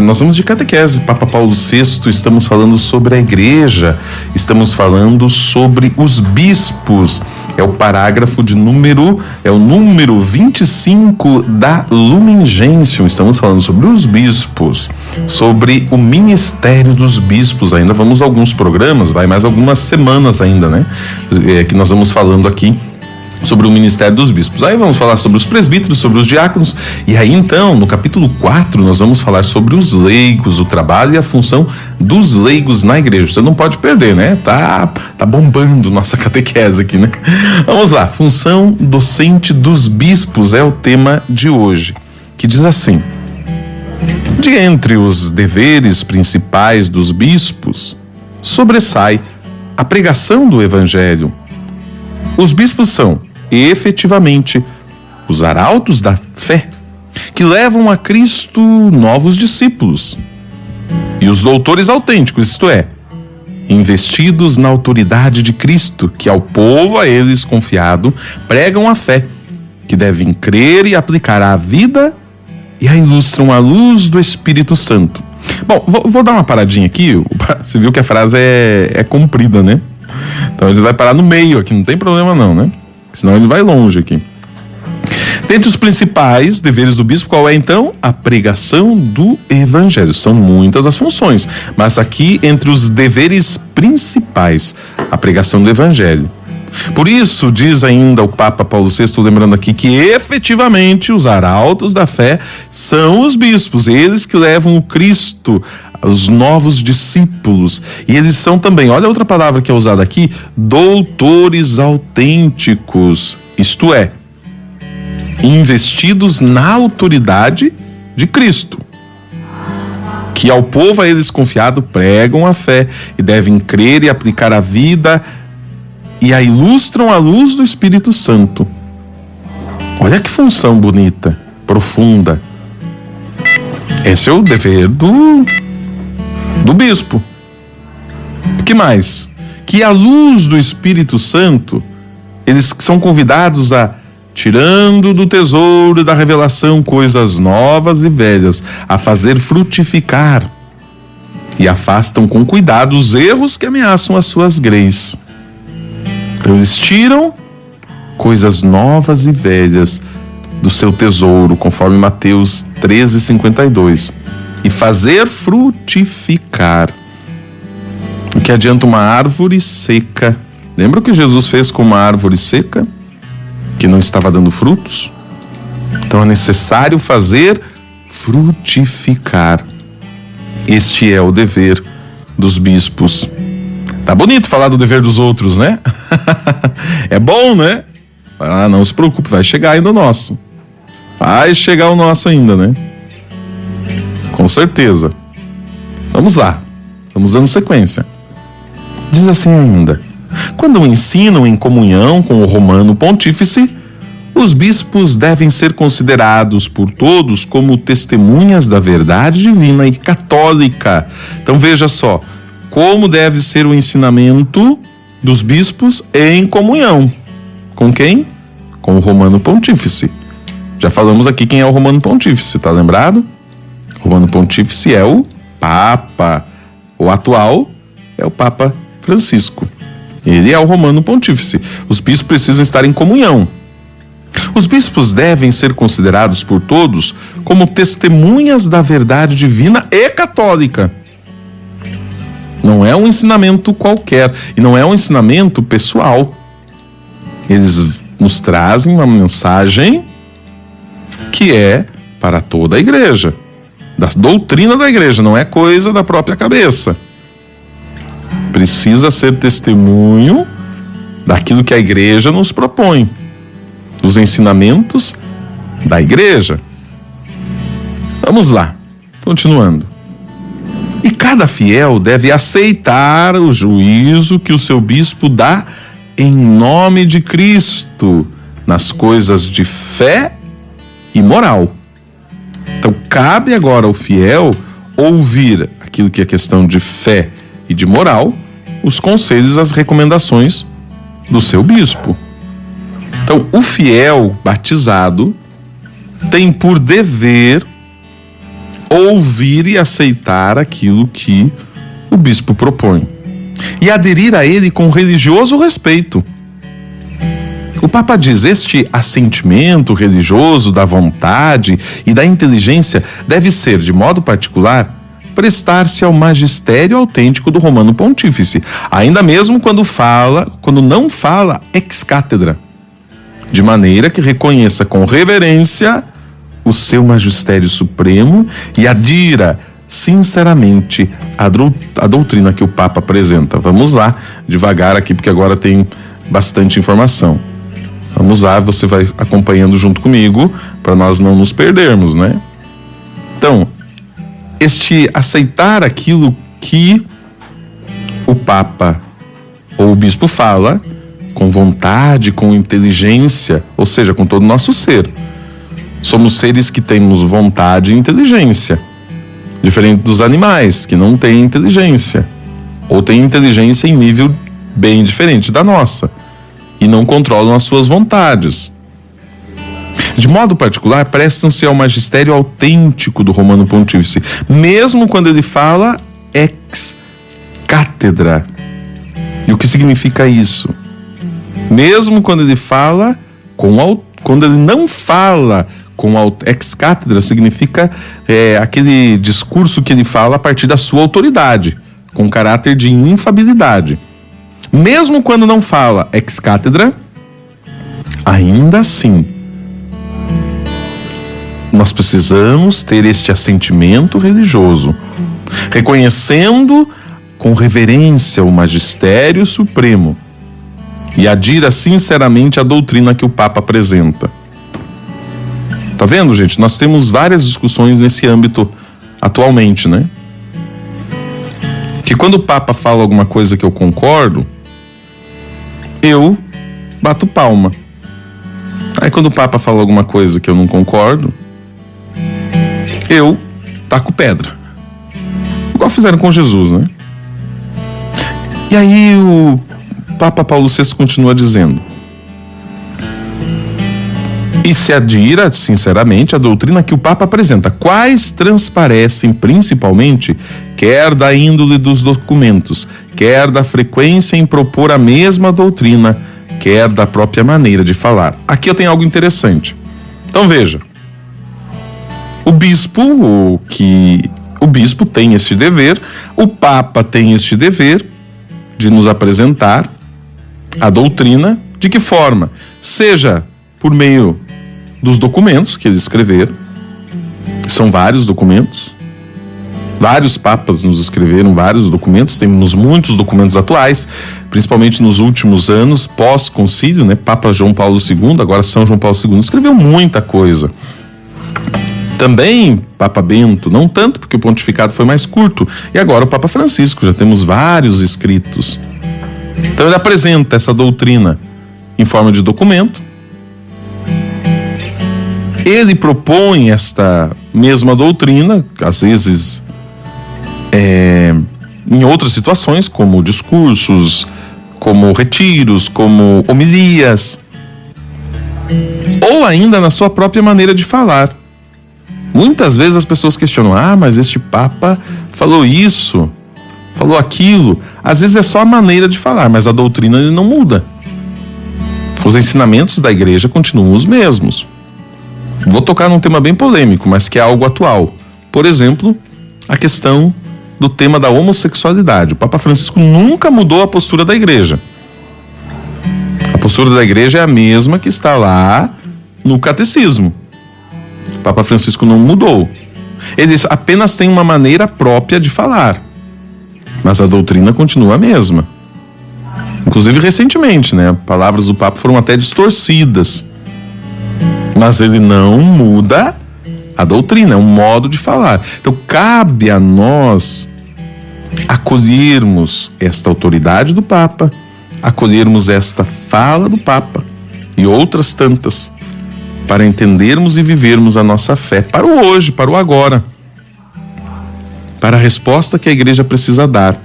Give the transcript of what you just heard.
Nós vamos de catequese, Papa Paulo VI, estamos falando sobre a igreja, estamos falando sobre os bispos. É o parágrafo de número 25 da Lumen Gentium. Estamos falando sobre os bispos, sobre o ministério dos bispos. Ainda vamos a alguns programas, vai mais algumas semanas ainda, né? Que nós vamos falando aqui sobre o ministério dos bispos. Aí vamos falar sobre os presbíteros, sobre os diáconos, e aí então, no capítulo 4, nós vamos falar sobre os leigos, o trabalho e a função dos leigos na igreja. Você não pode perder, né? Tá bombando nossa catequese aqui, né? Vamos lá, função docente dos bispos é o tema de hoje, que diz assim: de entre os deveres principais dos bispos, sobressai a pregação do evangelho. Os bispos são efetivamente os arautos da fé, que levam a Cristo novos discípulos, e os doutores autênticos, isto é, investidos na autoridade de Cristo, que ao povo a eles confiado pregam a fé, que devem crer e aplicar à vida e a ilustram à luz do Espírito Santo. Bom, vou dar uma paradinha aqui. Você viu que a frase é comprida, né? Então ele vai parar no meio aqui, não tem problema não, né? Senão ele vai longe aqui. Dentre os principais deveres do bispo, qual é então? A pregação do evangelho. São muitas as funções, mas aqui entre os deveres principais, a pregação do evangelho. Por isso, diz ainda o Papa Paulo VI, lembrando aqui, que efetivamente os arautos da fé são os bispos, eles que levam o Cristo, os novos discípulos, e eles são também, olha outra palavra que é usada aqui, doutores autênticos, isto é, investidos na autoridade de Cristo, que ao povo a eles confiado pregam a fé e devem crer e aplicar a vida e a ilustram à luz do Espírito Santo. Olha que função bonita, profunda. Esse é o dever do bispo. O que mais? Que à luz do Espírito Santo, eles são convidados a, tirando do tesouro da revelação coisas novas e velhas, a fazer frutificar, e afastam com cuidado os erros que ameaçam as suas greis. Então eles tiram coisas novas e velhas do seu tesouro, conforme Mateus 13:52, e fazer frutificar. O que adianta uma árvore seca? Lembra o que Jesus fez com uma árvore seca que não estava dando frutos? Então é necessário fazer frutificar. Este é o dever dos bispos. Tá bonito falar do dever dos outros, né? É bom, né? Ah, não se preocupe, vai chegar ainda o nosso. Vai chegar o nosso ainda, né? Com certeza. Vamos lá. Vamos dando sequência. Diz assim ainda: quando ensinam em comunhão com o Romano Pontífice, os bispos devem ser considerados por todos como testemunhas da verdade divina e católica. Então veja só, como deve ser o ensinamento dos bispos em comunhão. Com quem? Com o Romano Pontífice. Já falamos aqui quem é o Romano Pontífice, tá lembrado? O Romano Pontífice é o Papa. O atual é o Papa Francisco. Ele é o Romano Pontífice. Os bispos precisam estar em comunhão. Os bispos devem ser considerados por todos como testemunhas da verdade divina e católica. Não é um ensinamento qualquer, e não é um ensinamento pessoal. Eles nos trazem uma mensagem que é para toda a igreja, da doutrina da igreja, não é coisa da própria cabeça. Precisa ser testemunho daquilo que a igreja nos propõe, dos ensinamentos da igreja. Vamos lá, continuando. E cada fiel deve aceitar o juízo que o seu bispo dá em nome de Cristo, nas coisas de fé e moral. Então, cabe agora ao fiel ouvir aquilo que é questão de fé e de moral, os conselhos, as recomendações do seu bispo. Então, o fiel batizado tem por dever ouvir e aceitar aquilo que o bispo propõe e aderir a ele com religioso respeito. O Papa diz: este assentimento religioso da vontade e da inteligência deve ser, de modo particular, prestar-se ao magistério autêntico do Romano Pontífice, ainda mesmo quando não fala ex cátedra, de maneira que reconheça com reverência o seu magistério supremo e adira sinceramente a doutrina que o Papa apresenta. Vamos lá, devagar aqui, porque agora tem bastante informação. Vamos lá, você vai acompanhando junto comigo, para nós não nos perdermos, né? Então, este aceitar aquilo que o Papa ou o bispo fala, com vontade, com inteligência, ou seja, com todo o nosso ser. Somos seres que temos vontade e inteligência, diferente dos animais, que não têm inteligência, ou têm inteligência em nível bem diferente da nossa, e não controlam as suas vontades. De modo particular, prestam-se ao magistério autêntico do Romano Pontífice, mesmo quando ele fala ex cátedra. E o que significa isso? Mesmo quando ele fala quando ele não fala com ex cátedra, significa aquele discurso que ele fala a partir da sua autoridade, com caráter de infabilidade. Mesmo quando não fala ex cátedra, ainda assim, nós precisamos ter este assentimento religioso, reconhecendo com reverência o magistério supremo e adira sinceramente à doutrina que o Papa apresenta. Tá vendo, gente? Nós temos várias discussões nesse âmbito atualmente, né? Que quando o Papa fala alguma coisa que eu concordo, eu bato palma. Aí quando o Papa fala alguma coisa que eu não concordo, eu taco pedra. Igual fizeram com Jesus, né? E aí o Papa Paulo VI continua dizendo: e se adira sinceramente à doutrina que o Papa apresenta, quais transparecem principalmente, quer da índole dos documentos, quer da frequência em propor a mesma doutrina, quer da própria maneira de falar. Aqui eu tenho algo interessante. Então veja, o bispo tem esse dever, o Papa tem este dever de nos apresentar a doutrina. De que forma? Seja por meio dos documentos que eles escreveram, são vários documentos, vários papas nos escreveram vários documentos, temos muitos documentos atuais, principalmente nos últimos anos, pós-concílio, né? Papa João Paulo II, agora São João Paulo II, escreveu muita coisa. Também Papa Bento, não tanto porque o pontificado foi mais curto, e agora o Papa Francisco, já temos vários escritos. Então ele apresenta essa doutrina em forma de documento, ele propõe esta mesma doutrina, às vezes em outras situações, como discursos, como retiros, como homilias, ou ainda na sua própria maneira de falar. Muitas vezes as pessoas questionam: mas este Papa falou isso, falou aquilo. Às vezes é só a maneira de falar, mas a doutrina ele não muda. Os ensinamentos da igreja continuam os mesmos. Vou tocar num tema bem polêmico, mas que é algo atual. Por exemplo, a questão do tema da homossexualidade. O Papa Francisco nunca mudou a postura da igreja. A postura da igreja é a mesma que está lá no catecismo. O Papa Francisco não mudou. Ele apenas tem uma maneira própria de falar, mas a doutrina continua a mesma. Inclusive recentemente, né? Palavras do Papa foram até distorcidas. Mas ele não muda a doutrina, é um modo de falar. Então cabe a nós acolhermos esta autoridade do Papa, acolhermos esta fala do Papa e outras tantas, para entendermos e vivermos a nossa fé para o hoje, para o agora, para a resposta que a igreja precisa dar